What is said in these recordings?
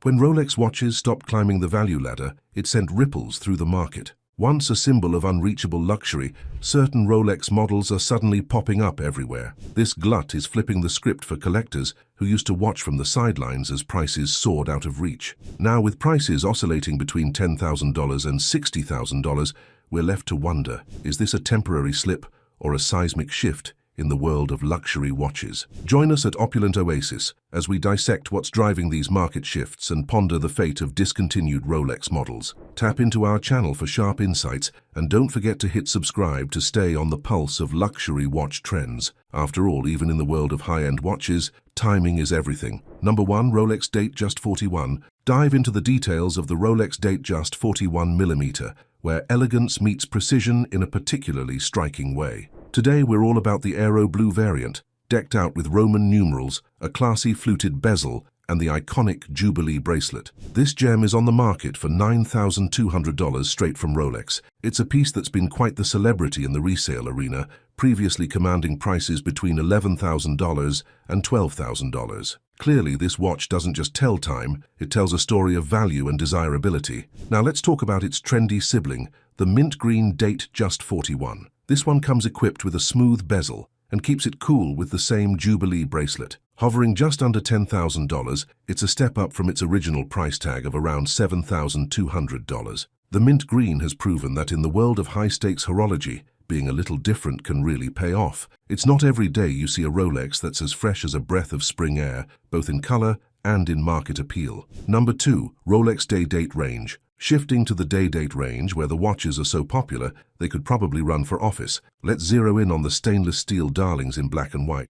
When Rolex watches stopped climbing the value ladder, it sent ripples through the market. Once a symbol of unreachable luxury, certain Rolex models are suddenly popping up everywhere. This glut is flipping the script for collectors who used to watch from the sidelines as prices soared out of reach. Now, with prices oscillating between $10,000 and $60,000, we're left to wonder, is this a temporary slip or a seismic shift in the world of luxury watches? Join us at Opulent Oasis as we dissect what's driving these market shifts and ponder the fate of discontinued Rolex models. Tap into our channel for sharp insights, and don't forget to hit subscribe to stay on the pulse of luxury watch trends. After all, even in the world of high-end watches, timing is everything. Number 1. Rolex Datejust 41. Dive into the details of the Rolex Datejust 41mm, where elegance meets precision in a particularly striking way. Today we're all about the aero blue variant, decked out with Roman numerals, a classy fluted bezel, and the iconic Jubilee bracelet. This gem is on the market for $9,200 straight from Rolex. It's a piece that's been quite the celebrity in the resale arena, previously commanding prices between $11,000 and $12,000. Clearly, this watch doesn't just tell time, it tells a story of value and desirability. Now let's talk about its trendy sibling, the mint green Datejust 41. This one comes equipped with a smooth bezel and keeps it cool with the same Jubilee bracelet. Hovering just under $10,000, it's a step up from its original price tag of around $7,200. The mint green has proven that in the world of high-stakes horology, being a little different can really pay off. It's not every day you see a Rolex that's as fresh as a breath of spring air, both in color and in market appeal. Number 2. Rolex Day-Date Range. Shifting to the day-date range, where the watches are so popular, they could probably run for office. Let's zero in on the stainless steel darlings in black and white.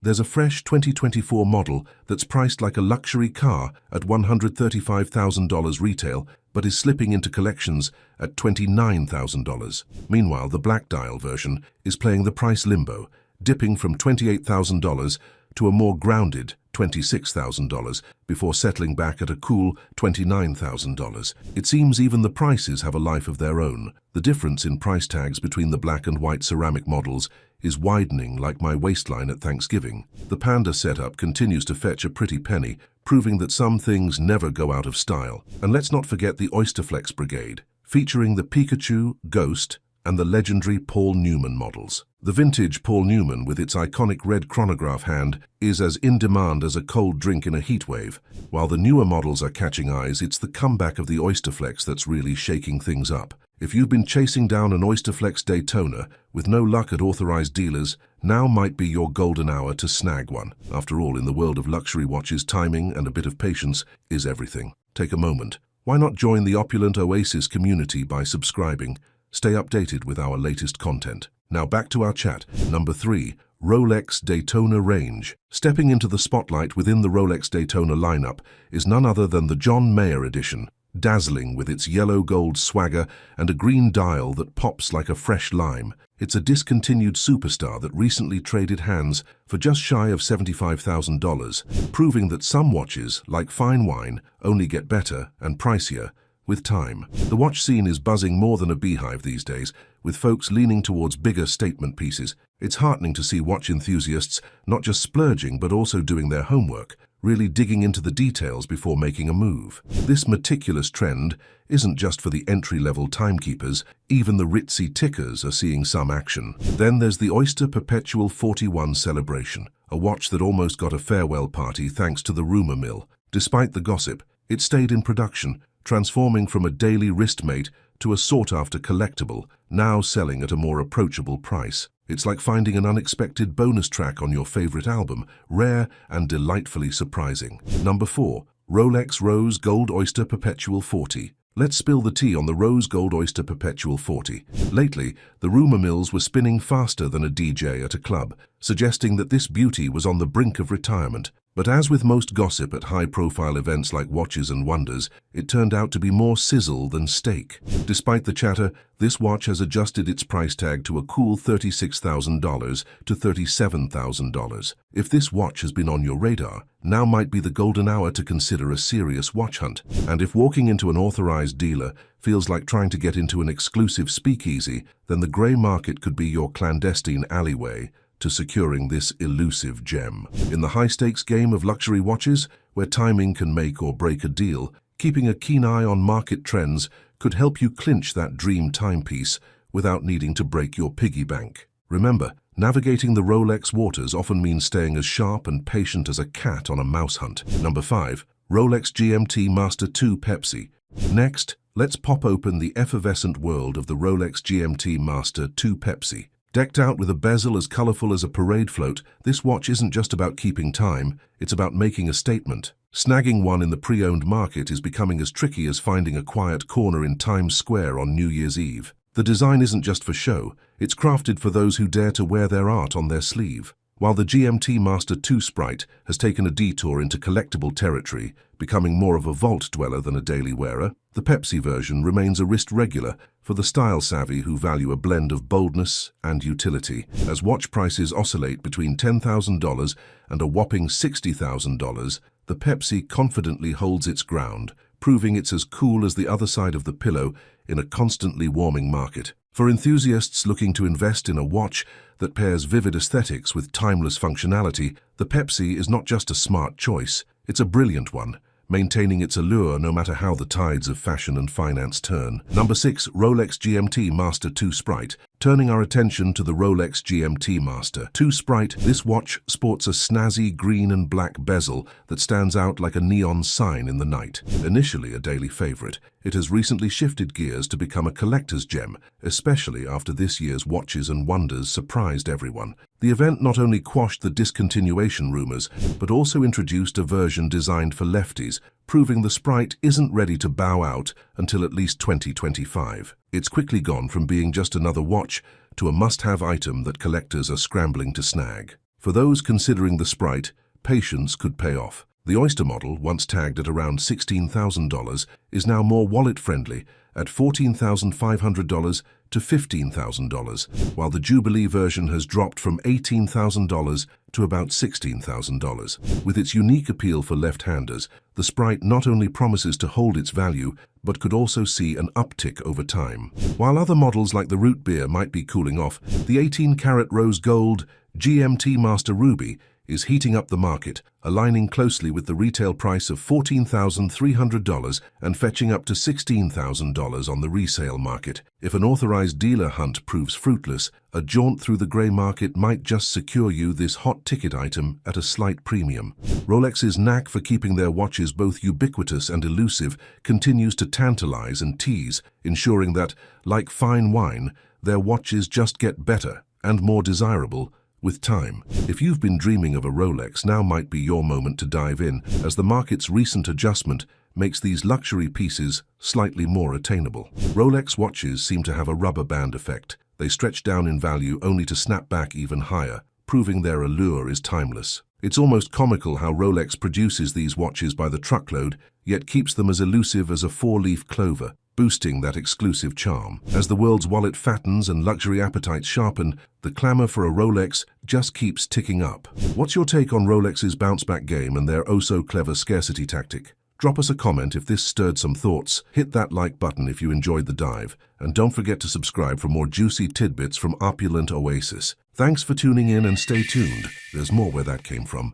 There's a fresh 2024 model that's priced like a luxury car at $135,000 retail, but is slipping into collections at $29,000. Meanwhile, the black dial version is playing the price limbo, dipping from $28,000 to a more grounded $26,000 before settling back at a cool $29,000. It seems even the prices have a life of their own. The difference in price tags between the black and white ceramic models is widening like my waistline at Thanksgiving. The Panda setup continues to fetch a pretty penny, proving that some things never go out of style. And let's not forget the Oysterflex Brigade, featuring the Pikachu, Ghost, and the legendary Paul Newman models. The vintage Paul Newman, with its iconic red chronograph hand, is as in demand as a cold drink in a heat wave. While the newer models are catching eyes, it's the comeback of the Oysterflex that's really shaking things up. If you've been chasing down an Oysterflex Daytona with no luck at authorized dealers, now might be your golden hour to snag one. After all, in the world of luxury watches, timing and a bit of patience is everything. Take a moment. Why not join the Opulent Oasis community by subscribing? Stay updated with our latest content. Now back to our chat. Number 3. Rolex Daytona Range. Stepping into the spotlight within the Rolex Daytona lineup is none other than the John Mayer edition, dazzling with its yellow-gold swagger and a green dial that pops like a fresh lime. It's a discontinued superstar that recently traded hands for just shy of $75,000, proving that some watches, like fine wine, only get better and pricier with time. The watch scene is buzzing more than a beehive these days, with folks leaning towards bigger statement pieces. It's heartening to see watch enthusiasts not just splurging but also doing their homework, really digging into the details before making a move. This meticulous trend isn't just for the entry-level timekeepers, even the ritzy tickers are seeing some action. Then there's the Oyster Perpetual 41 celebration, a watch that almost got a farewell party thanks to the rumor mill. Despite the gossip, it stayed in production, transforming from a daily wristmate to a sought-after collectible, now selling at a more approachable price. It's like finding an unexpected bonus track on your favorite album, rare and delightfully surprising. Number 4. Rolex Rose Gold Oyster Perpetual 40. Let's spill the tea on the Rose Gold Oyster Perpetual 40. Lately, the rumor mills were spinning faster than a DJ at a club, suggesting that this beauty was on the brink of retirement. But as with most gossip at high-profile events like Watches and Wonders, it turned out to be more sizzle than steak. Despite the chatter, this watch has adjusted its price tag to a cool $36,000 to $37,000. If this watch has been on your radar, now might be the golden hour to consider a serious watch hunt. And if walking into an authorized dealer feels like trying to get into an exclusive speakeasy, then the grey market could be your clandestine alleyway to securing this elusive gem. In the high-stakes game of luxury watches, where timing can make or break a deal, keeping a keen eye on market trends could help you clinch that dream timepiece without needing to break your piggy bank. Remember, navigating the Rolex waters often means staying as sharp and patient as a cat on a mouse hunt. Number 5. Rolex GMT Master 2 Pepsi. Next, let's pop open the effervescent world of the Rolex GMT Master 2 Pepsi. Decked out with a bezel as colorful as a parade float, this watch isn't just about keeping time, it's about making a statement. Snagging one in the pre-owned market is becoming as tricky as finding a quiet corner in Times Square on New Year's Eve. The design isn't just for show, it's crafted for those who dare to wear their art on their sleeve. While the GMT Master 2 Sprite has taken a detour into collectible territory, becoming more of a vault dweller than a daily wearer, the Pepsi version remains a wrist regular for the style-savvy who value a blend of boldness and utility. As watch prices oscillate between $10,000 and a whopping $60,000, the Pepsi confidently holds its ground, proving it's as cool as the other side of the pillow in a constantly warming market. For enthusiasts looking to invest in a watch that pairs vivid aesthetics with timeless functionality, the Pepsi is not just a smart choice, it's a brilliant one, maintaining its allure no matter how the tides of fashion and finance turn. Number 6. Rolex GMT Master 2 Sprite. Turning our attention to the Rolex GMT Master 2 Sprite, this watch sports a snazzy green and black bezel that stands out like a neon sign in the night. Initially a daily favorite, it has recently shifted gears to become a collector's gem, especially after this year's Watches and Wonders surprised everyone. The event not only quashed the discontinuation rumors, but also introduced a version designed for lefties, proving the Sprite isn't ready to bow out until at least 2025. It's quickly gone from being just another watch to a must-have item that collectors are scrambling to snag. For those considering the Sprite, patience could pay off. The Oyster model, once tagged at around $16,000, is now more wallet-friendly at $14,500 to $15,000, while the Jubilee version has dropped from $18,000 to about $16,000. With its unique appeal for left-handers, the Sprite not only promises to hold its value, but could also see an uptick over time. While other models like the Root Beer might be cooling off, the 18-karat rose gold GMT Master Ruby is heating up the market, aligning closely with the retail price of $14,300 and fetching up to $16,000 on the resale market. If an authorized dealer hunt proves fruitless, a jaunt through the grey market might just secure you this hot ticket item at a slight premium. Rolex's knack for keeping their watches both ubiquitous and elusive continues to tantalize and tease, ensuring that, like fine wine, their watches just get better and more desirable with time. If you've been dreaming of a Rolex, now might be your moment to dive in, as the market's recent adjustment makes these luxury pieces slightly more attainable. Rolex watches seem to have a rubber band effect. They stretch down in value only to snap back even higher, proving their allure is timeless. It's almost comical how Rolex produces these watches by the truckload, yet keeps them as elusive as a four-leaf clover, boosting that exclusive charm. As the world's wallet fattens and luxury appetites sharpen, the clamor for a Rolex just keeps ticking up. What's your take on Rolex's bounce-back game and their oh-so-clever scarcity tactic? Drop us a comment if this stirred some thoughts, hit that like button if you enjoyed the dive, and don't forget to subscribe for more juicy tidbits from Opulent Oasis. Thanks for tuning in and stay tuned, there's more where that came from.